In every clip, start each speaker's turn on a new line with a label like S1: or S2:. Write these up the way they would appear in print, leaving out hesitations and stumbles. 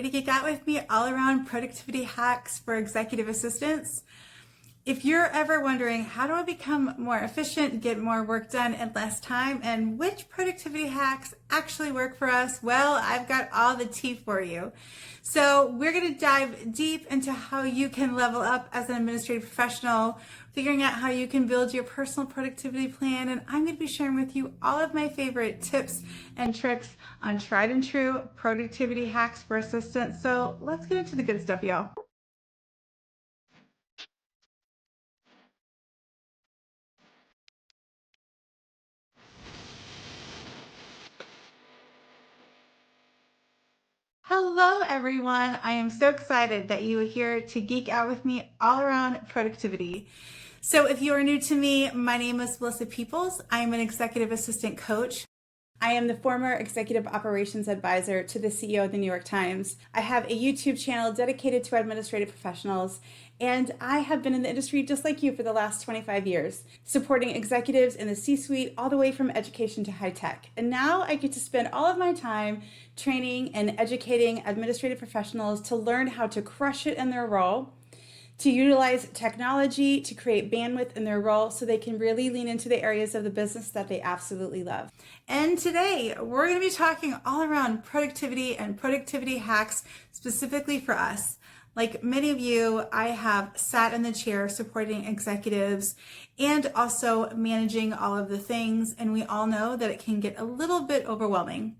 S1: to geek out with me all around productivity hacks for executive assistants? If you're ever wondering, how do I become more efficient, get more work done in less time, and which productivity hacks actually work for us? Well, I've got all the tea for you. So we're going to dive deep into how you can level up as an administrative professional, figuring out how you can build your personal productivity plan, and I'm going to be sharing with you all of my favorite tips and tricks on tried and true productivity hacks for assistants. So let's get into the good stuff, y'all. Hello, everyone. I am so excited that you are here to geek out with me all around productivity. So if you are new to me, my name is Melissa Peoples. I am an executive assistant coach. I am the former executive operations advisor to the CEO of the New York Times. I have a YouTube channel dedicated to administrative professionals, and I have been in the industry just like you for the last 25 years, supporting executives in the C-suite all the way from education to high tech. And now I get to spend all of my time training and educating administrative professionals to learn how to crush it in their role, to utilize technology to create bandwidth in their role so they can really lean into the areas of the business that they absolutely love. And today we're going to be talking all around productivity and productivity hacks specifically for us. Like many of you, I have sat in the chair supporting executives and also managing all of the things, and we all know that it can get a little bit overwhelming.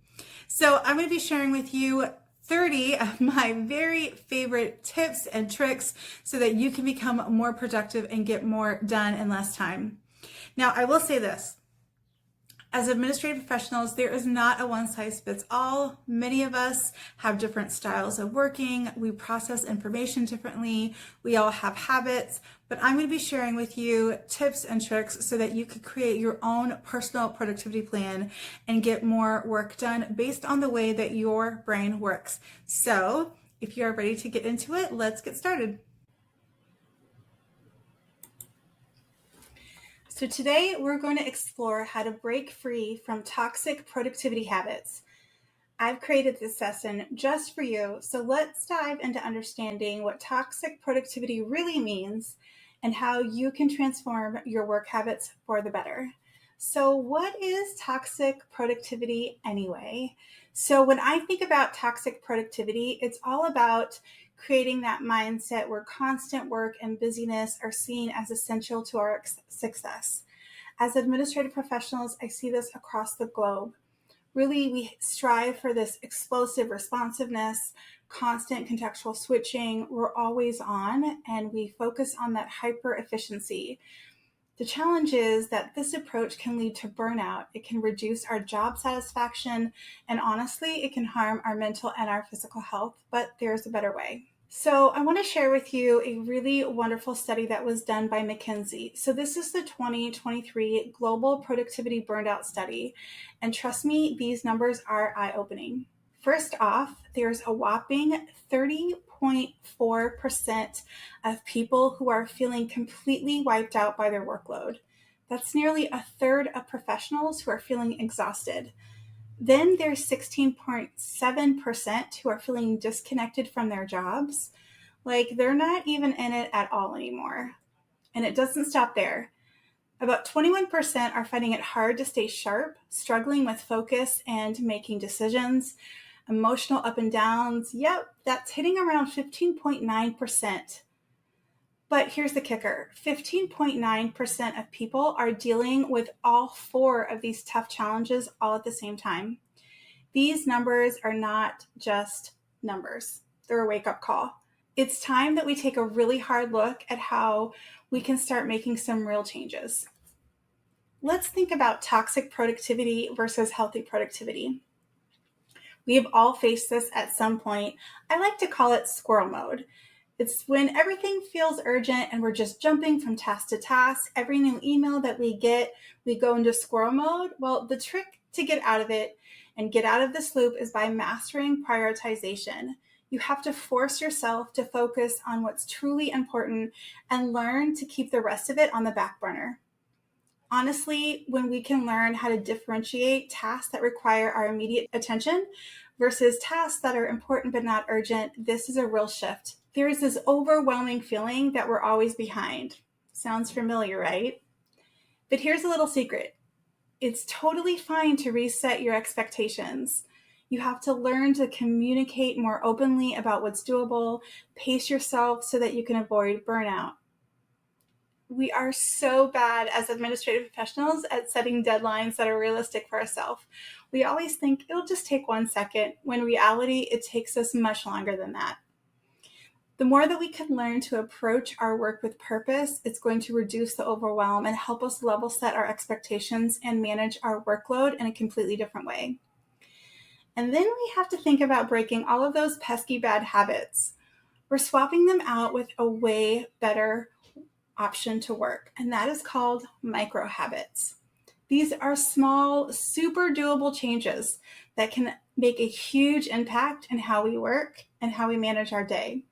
S1: So I'm going to be sharing with you 30 of my very favorite tips and tricks so that you can become more productive and get more done in less time. Now, I will say this. As administrative professionals, there is not a one-size-fits-all. Many of us have different styles of working. We process information differently. We all have habits, but I'm going to be sharing with you tips and tricks so that you could create your own personal productivity plan and get more work done based on the way that your brain works. So if you are ready to get into it, let's get started. So today we're going to explore how to break free from toxic productivity habits. I've created this session just for you, so let's dive into understanding what toxic productivity really means and how you can transform your work habits for the better. So what is toxic productivity anyway? So when I think about toxic productivity, it's all about creating that mindset where constant work and busyness are seen as essential to our success. As administrative professionals, I see this across the globe. Really, we strive for this explosive responsiveness, constant contextual switching. We're always on, and we focus on that hyper efficiency. The challenge is that this approach can lead to burnout. It can reduce our job satisfaction, and honestly, it can harm our mental and our physical health, but there's a better way. So I want to share with you a really wonderful study that was done by McKinsey. So this is the 2023 Global Productivity Burnout Study, and trust me, these numbers are eye-opening. First off, there's a whopping 30.4% of people who are feeling completely wiped out by their workload. That's nearly a third of professionals who are feeling exhausted. Then there's 16.7% who are feeling disconnected from their jobs. Like they're not even in it at all anymore. And it doesn't stop there. About 21% are finding it hard to stay sharp, struggling with focus and making decisions. Emotional up and downs, yep, that's hitting around 15.9%. But here's the kicker, 15.9% of people are dealing with all four of these tough challenges all at the same time. These numbers are not just numbers, they're a wake-up call. It's time that we take a really hard look at how we can start making some real changes. Let's think about toxic productivity versus healthy productivity. We have all faced this at some point. I like to call it squirrel mode. It's when everything feels urgent and we're just jumping from task to task. Every new email that we get, we go into squirrel mode. Well, the trick to get out of it and get out of this loop is by mastering prioritization. You have to force yourself to focus on what's truly important and learn to keep the rest of it on the back burner. Honestly, when we can learn how to differentiate tasks that require our immediate attention versus tasks that are important but not urgent, this is a real shift. There is this overwhelming feeling that we're always behind. Sounds familiar, right? But here's a little secret. It's totally fine to reset your expectations. You have to learn to communicate more openly about what's doable, pace yourself so that you can avoid burnout. We are so bad as administrative professionals at setting deadlines that are realistic for ourselves. We always think it'll just take 1 second, when in reality, it takes us much longer than that. The more that we can learn to approach our work with purpose, it's going to reduce the overwhelm and help us level set our expectations and manage our workload in a completely different way. And then we have to think about breaking all of those pesky bad habits. We're swapping them out with a way better option to work, and that is called micro habits. These are small, super doable changes that can make a huge impact in how we work and how we manage our day.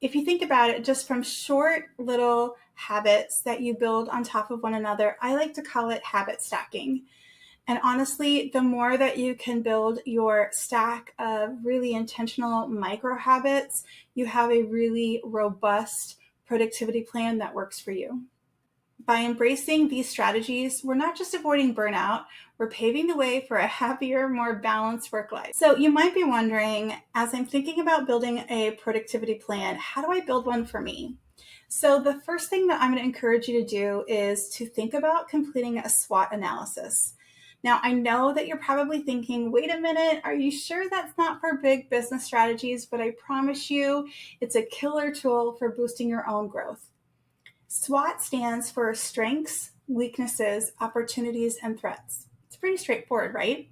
S1: If you think about it, just from short little habits that you build on top of one another, I like to call it habit stacking. And honestly, the more that you can build your stack of really intentional micro habits, you have a really robust productivity plan that works for you. By embracing these strategies, we're not just avoiding burnout, we're paving the way for a happier, more balanced work life. So you might be wondering, as I'm thinking about building a productivity plan, how do I build one for me? So the first thing that I'm going to encourage you to do is to think about completing a SWOT analysis. Now, I know that you're probably thinking, wait a minute, are you sure that's not for big business strategies? But I promise you, it's a killer tool for boosting your own growth. SWOT stands for strengths, weaknesses, opportunities, and threats. It's pretty straightforward, right?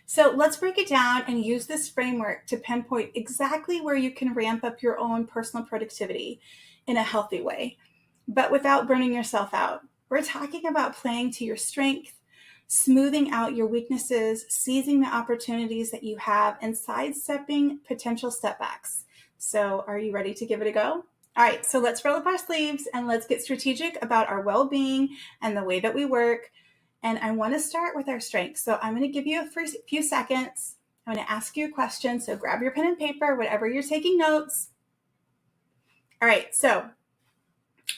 S1: So let's break it down and use this framework to pinpoint exactly where you can ramp up your own personal productivity in a healthy way, but without burning yourself out. We're talking about playing to your strength, smoothing out your weaknesses, seizing the opportunities that you have, and sidestepping potential setbacks. So are you ready to give it a go? All right, so let's roll up our sleeves and let's get strategic about our well-being and the way that we work. And I want to start with our strengths. So I'm going to give you a few seconds. I'm going to ask you a question. So grab your pen and paper, whatever you're taking notes. All right, so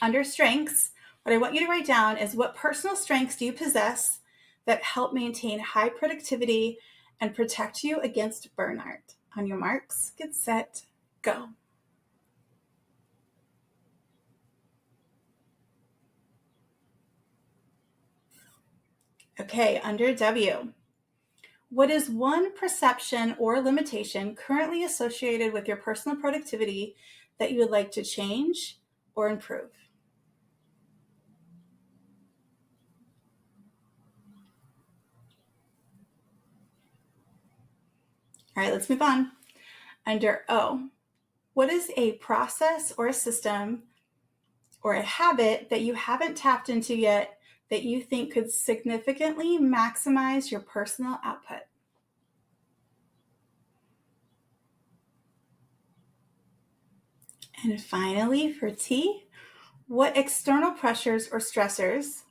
S1: under strengths, what I want you to write down is, what personal strengths do you possess that help maintain high productivity and protect you against burnout? On your marks, get set, go. Okay, under W, what is one perception or limitation currently associated with your personal productivity that you would like to change or improve? All right, let's move on. Under O, what is a process or a system or a habit that you haven't tapped into yet that you think could significantly maximize your personal output? And finally, for T, what external pressures or stressors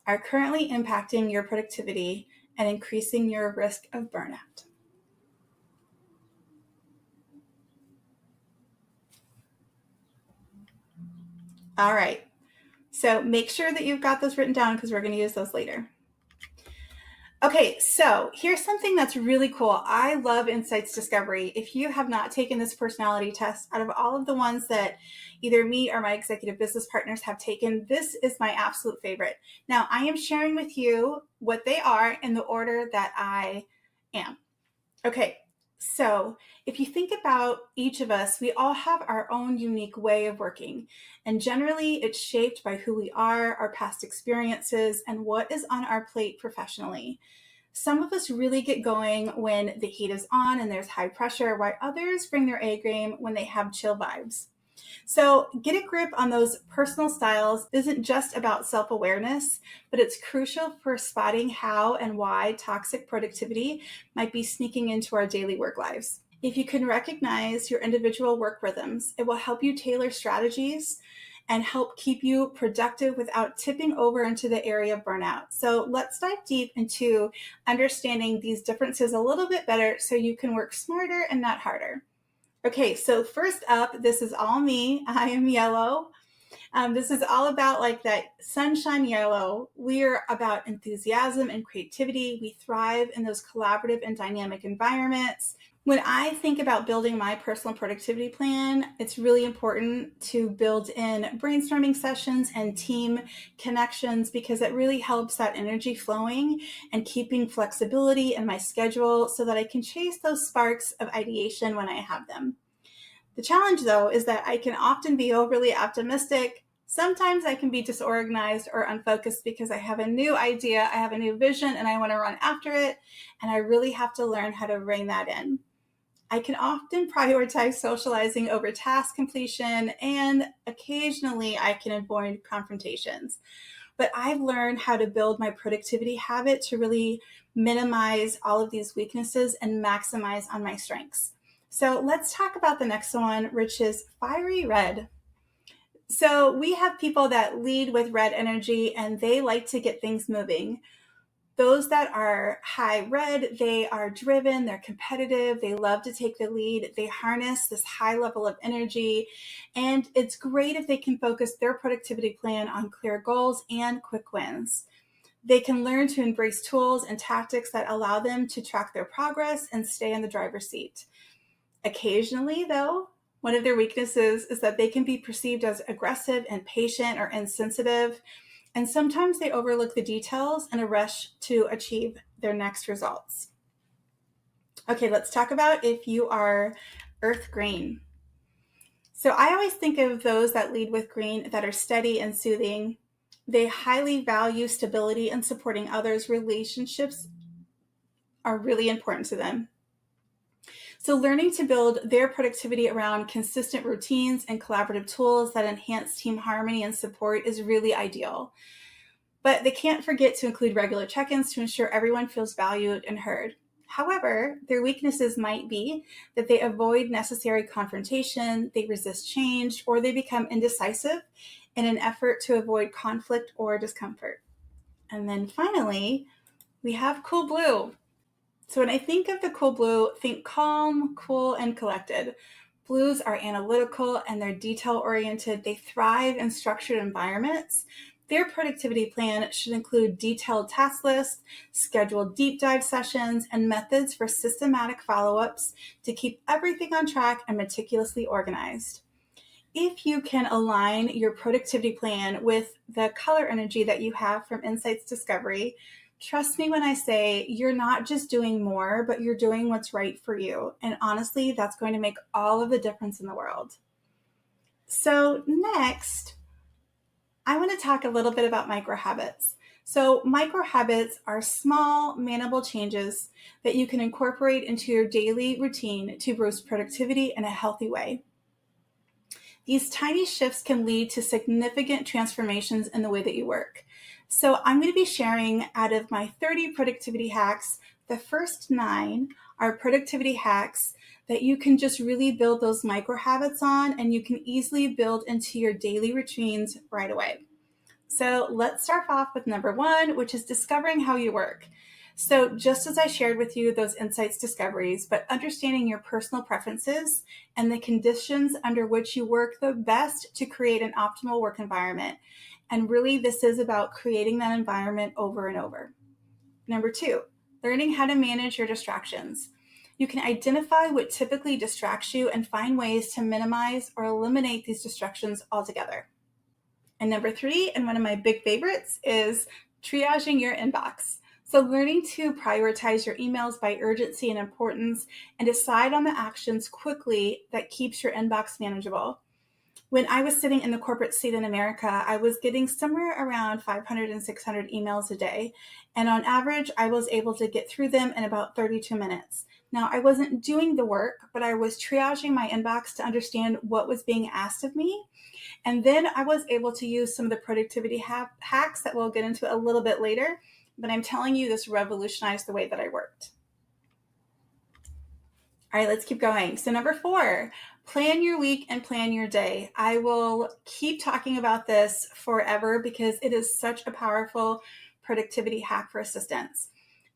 S1: are currently impacting your productivity and increasing your risk of burnout? All right, so make sure that you've got those written down because we're going to use those later. Okay, so here's something that's really cool. I love Insights Discovery. If you have not taken this personality test, out of all of the ones that either me or my executive business partners have taken, this is my absolute favorite. Now, I am sharing with you what they are in the order that I am. Okay, so if you think about each of us, we all have our own unique way of working. And generally, it's shaped by who we are, our past experiences, and what is on our plate professionally. Some of us really get going when the heat is on and there's high pressure, while others bring their A game when they have chill vibes. So get a grip on those personal styles. It isn't just about self-awareness, but it's crucial for spotting how and why toxic productivity might be sneaking into our daily work lives. If you can recognize your individual work rhythms, it will help you tailor strategies and help keep you productive without tipping over into the area of burnout. So let's dive deep into understanding these differences a little bit better so you can work smarter and not harder. Okay, so first up, this is all me. I am yellow. This is all about like that sunshine yellow. We're about enthusiasm and creativity. We thrive in those collaborative and dynamic environments. When I think about building my personal productivity plan, it's really important to build in brainstorming sessions and team connections because it really helps that energy flowing and keeping flexibility in my schedule so that I can chase those sparks of ideation when I have them. The challenge, though, is that I can often be overly optimistic. Sometimes I can be disorganized or unfocused because I have a new idea, I have a new vision, and I want to run after it, and I really have to learn how to rein that in. I can often prioritize socializing over task completion, and occasionally I can avoid confrontations. But I've learned how to build my productivity habit to really minimize all of these weaknesses and maximize on my strengths. So let's talk about the next one, which is fiery red. So we have people that lead with red energy and they like to get things moving. Those that are high red, they are driven, they're competitive, they love to take the lead, they harness this high level of energy, and it's great if they can focus their productivity plan on clear goals and quick wins. They can learn to embrace tools and tactics that allow them to track their progress and stay in the driver's seat. Occasionally, though, one of their weaknesses is that they can be perceived as aggressive, impatient, or insensitive. And sometimes they overlook the details in a rush to achieve their next results. Okay, let's talk about if you are earth green. So I always think of those that lead with green that are steady and soothing. They highly value stability and supporting others. Relationships are really important to them. So learning to build their productivity around consistent routines and collaborative tools that enhance team harmony and support is really ideal. But they can't forget to include regular check-ins to ensure everyone feels valued and heard. However, their weaknesses might be that they avoid necessary confrontation, they resist change, or they become indecisive in an effort to avoid conflict or discomfort. And then finally, we have cool blue. So when I think of the cool blue, think calm, cool, and collected. Blues are analytical and they're detail-oriented. They thrive in structured environments. Their productivity plan should include detailed task lists, scheduled deep dive sessions, and methods for systematic follow-ups to keep everything on track and meticulously organized. If you can align your productivity plan with the color energy that you have from Insights Discovery, trust me when I say you're not just doing more, but you're doing what's right for you. And honestly, that's going to make all of the difference in the world. So next, I want to talk a little bit about micro habits. So micro habits are small, manageable changes that you can incorporate into your daily routine to boost productivity in a healthy way. These tiny shifts can lead to significant transformations in the way that you work. So I'm going to be sharing out of my 30 productivity hacks, the first 9 are productivity hacks that you can just really build those micro habits on and you can easily build into your daily routines right away. So let's start off with number 1, which is discovering how you work. So just as I shared with you those insights discoveries, but understanding your personal preferences and the conditions under which you work the best to create an optimal work environment. And really this is about creating that environment over and over. Number 2, learning how to manage your distractions. You can identify what typically distracts you and find ways to minimize or eliminate these distractions altogether. And number 3, and one of my big favorites, is triaging your inbox. So learning to prioritize your emails by urgency and importance and decide on the actions quickly that keeps your inbox manageable. When I was sitting in the corporate seat in America, I was getting somewhere around 500 and 600 emails a day. And on average, I was able to get through them in about 32 minutes. Now, I wasn't doing the work, but I was triaging my inbox to understand what was being asked of me. And then I was able to use some of the productivity hacks that we'll get into a little bit later. But I'm telling you, this revolutionized the way that I worked. All right, let's keep going. So number 4, plan your week and plan your day. I will keep talking about this forever because it is such a powerful productivity hack for assistants.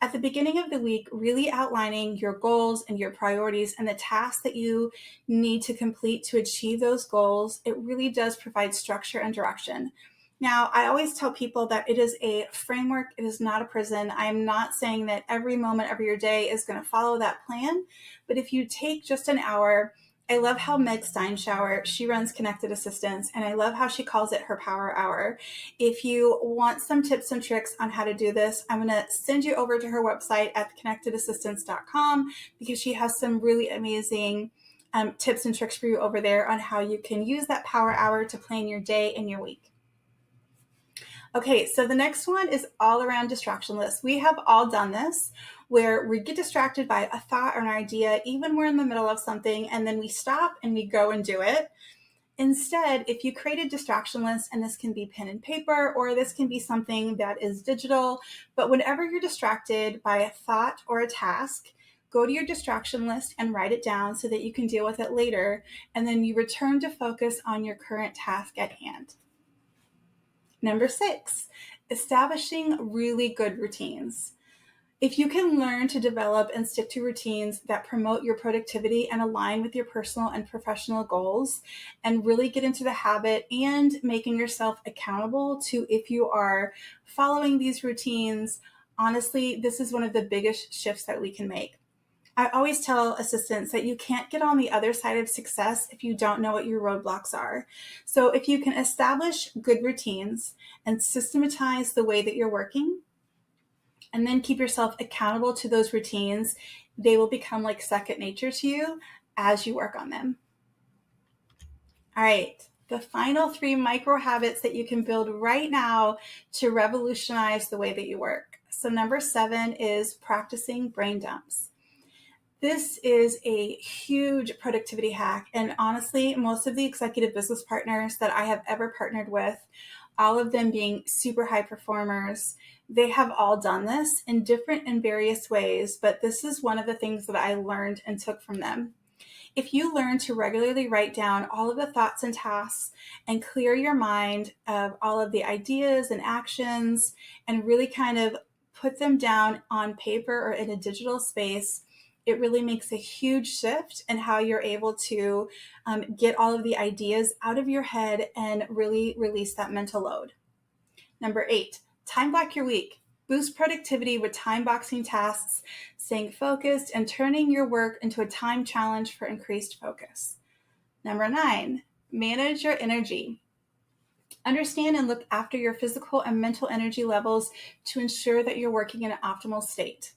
S1: At the beginning of the week, really outlining your goals and your priorities and the tasks that you need to complete to achieve those goals, it really does provide structure and direction. Now, I always tell people that it is a framework, it is not a prison. I am not saying that every moment of your day is going to follow that plan, but if you take just an hour, I love how Meg Steinshower, she runs Connected Assistants, and I love how she calls it her power hour. If you want some tips and tricks on how to do this, I'm going to send you over to her website at connectedassistants.com because she has some really amazing tips and tricks for you over there on how you can use that power hour to plan your day and your week. Okay, so the next one is all around distraction lists. We have all done this where we get distracted by a thought or an idea, even we're in the middle of something, and then we stop and we go and do it. Instead, if you create a distraction list, and this can be pen and paper, or this can be something that is digital, but whenever you're distracted by a thought or a task, go to your distraction list and write it down so that you can deal with it later, and then you return to focus on your current task at hand. Number 6, establishing really good routines. If you can learn to develop and stick to routines that promote your productivity and align with your personal and professional goals, and really get into the habit and making yourself accountable to if you are following these routines, honestly, this is one of the biggest shifts that we can make. I always tell assistants that you can't get on the other side of success if you don't know what your roadblocks are. So if you can establish good routines and systematize the way that you're working, and then keep yourself accountable to those routines, they will become like second nature to you as you work on them. All right, the final 3 micro habits that you can build right now to revolutionize the way that you work. So number 7 is practicing brain dumps. This is a huge productivity hack. And honestly, most of the executive business partners that I have ever partnered with, all of them being super high performers, they have all done this in different and various ways. But this is one of the things that I learned and took from them. If you learn to regularly write down all of the thoughts and tasks and clear your mind of all of the ideas and actions and really kind of put them down on paper or in a digital space, it really makes a huge shift in how you're able to get all of the ideas out of your head and really release that mental load. Number 8, time block your week. Boost productivity with time boxing tasks, staying focused, and turning your work into a time challenge for increased focus. Number 9, manage your energy. Understand and look after your physical and mental energy levels to ensure that you're working in an optimal state.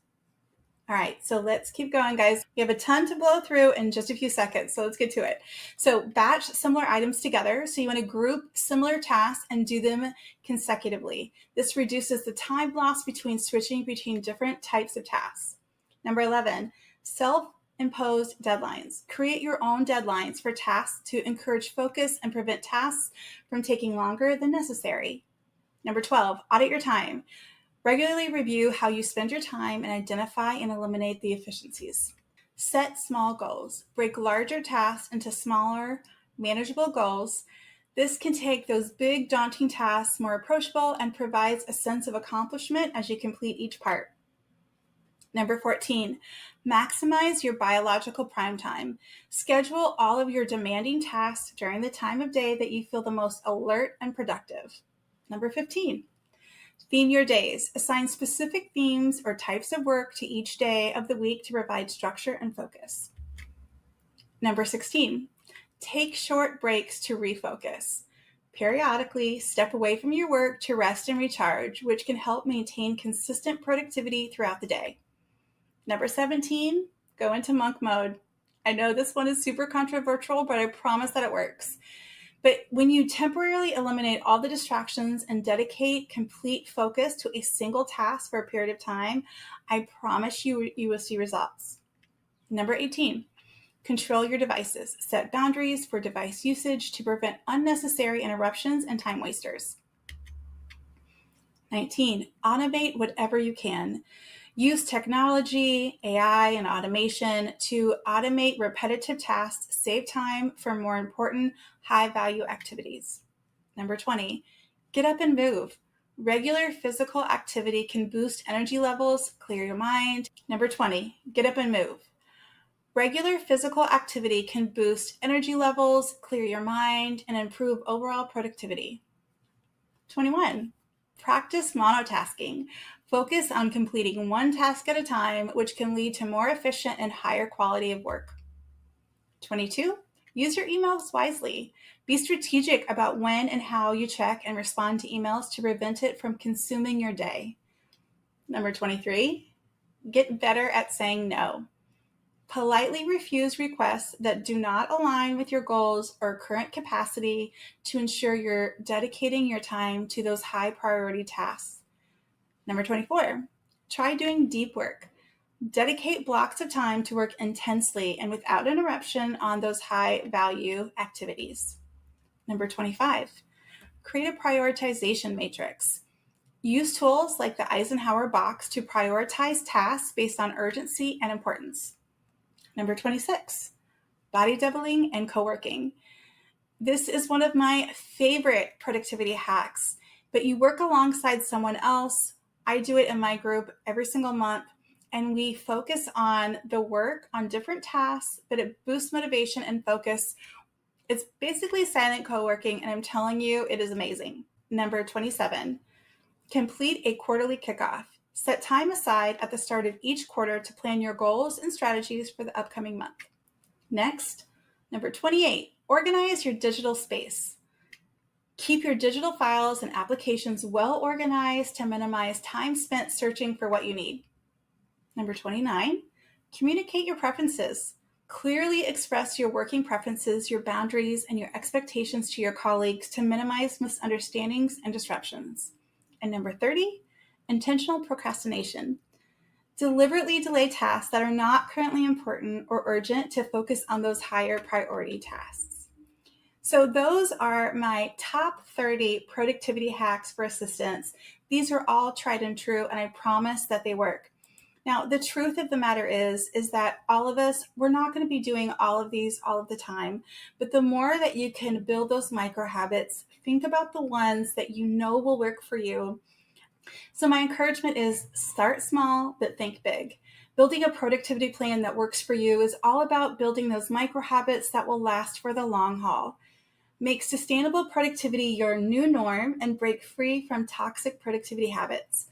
S1: All right, so let's keep going, guys. We have a ton to blow through in just a few seconds, so let's get to it. So batch similar items together. So you want to group similar tasks and do them consecutively. This reduces the time lost between switching between different types of tasks. Number 11, self-imposed deadlines. Create your own deadlines for tasks to encourage focus and prevent tasks from taking longer than necessary. Number 12, audit your time. Regularly review how you spend your time and identify and eliminate the efficiencies. Set small goals. Break larger tasks into smaller, manageable goals. This can take those big, daunting tasks more approachable and provides a sense of accomplishment as you complete each part. Number 14, maximize your biological prime time. Schedule all of your demanding tasks during the time of day that you feel the most alert and productive. Number 15, theme your days. Assign specific themes or types of work to each day of the week to provide structure and focus. Number 16, take short breaks to refocus. Periodically, step away from your work to rest and recharge, which can help maintain consistent productivity throughout the day. Number 17, go into monk mode. I know this one is super controversial, but I promise that it works. But when you temporarily eliminate all the distractions and dedicate complete focus to a single task for a period of time, I promise you will see results. Number 18, control your devices. Set boundaries for device usage to prevent unnecessary interruptions and time wasters. 19, automate whatever you can. Use technology, AI, and automation to automate repetitive tasks, save time for more important, high-value activities. Number 20, get up and move. Regular physical activity can boost energy levels, clear your mind. Number 20, get up and move. Regular physical activity can boost energy levels, clear your mind, and improve overall productivity. 21, practice monotasking. Focus on completing one task at a time, which can lead to more efficient and higher quality of work. 22, use your emails wisely. Be strategic about when and how you check and respond to emails to prevent it from consuming your day. Number 23, get better at saying no. Politely refuse requests that do not align with your goals or current capacity to ensure you're dedicating your time to those high priority tasks. Number 24, try doing deep work. Dedicate blocks of time to work intensely and without interruption on those high value activities. Number 25, create a prioritization matrix. Use tools like the Eisenhower box to prioritize tasks based on urgency and importance. Number 26, body doubling and co-working. This is one of my favorite productivity hacks, but you work alongside someone else. I do it in my group every single month, and we focus on the work on different tasks, but it boosts motivation and focus. It's basically silent co-working, and I'm telling you, it is amazing. Number 27, complete a quarterly kickoff. Set time aside at the start of each quarter to plan your goals and strategies for the upcoming month. Next, number 28, organize your digital space. Keep your digital files and applications well organized to minimize time spent searching for what you need. Number 29, communicate your preferences. Clearly express your working preferences, your boundaries, and your expectations to your colleagues to minimize misunderstandings and disruptions. And number 30, intentional procrastination. Deliberately delay tasks that are not currently important or urgent to focus on those higher priority tasks. So those are my top 30 productivity hacks for assistants. These are all tried and true, and I promise that they work. Now, the truth of the matter is that all of us, we're not going to be doing all of these all of the time, but the more that you can build those micro habits, think about the ones that you know will work for you. So my encouragement is start small, but think big. Building a productivity plan that works for you is all about building those micro habits that will last for the long haul. Make sustainable productivity your new norm and break free from toxic productivity habits.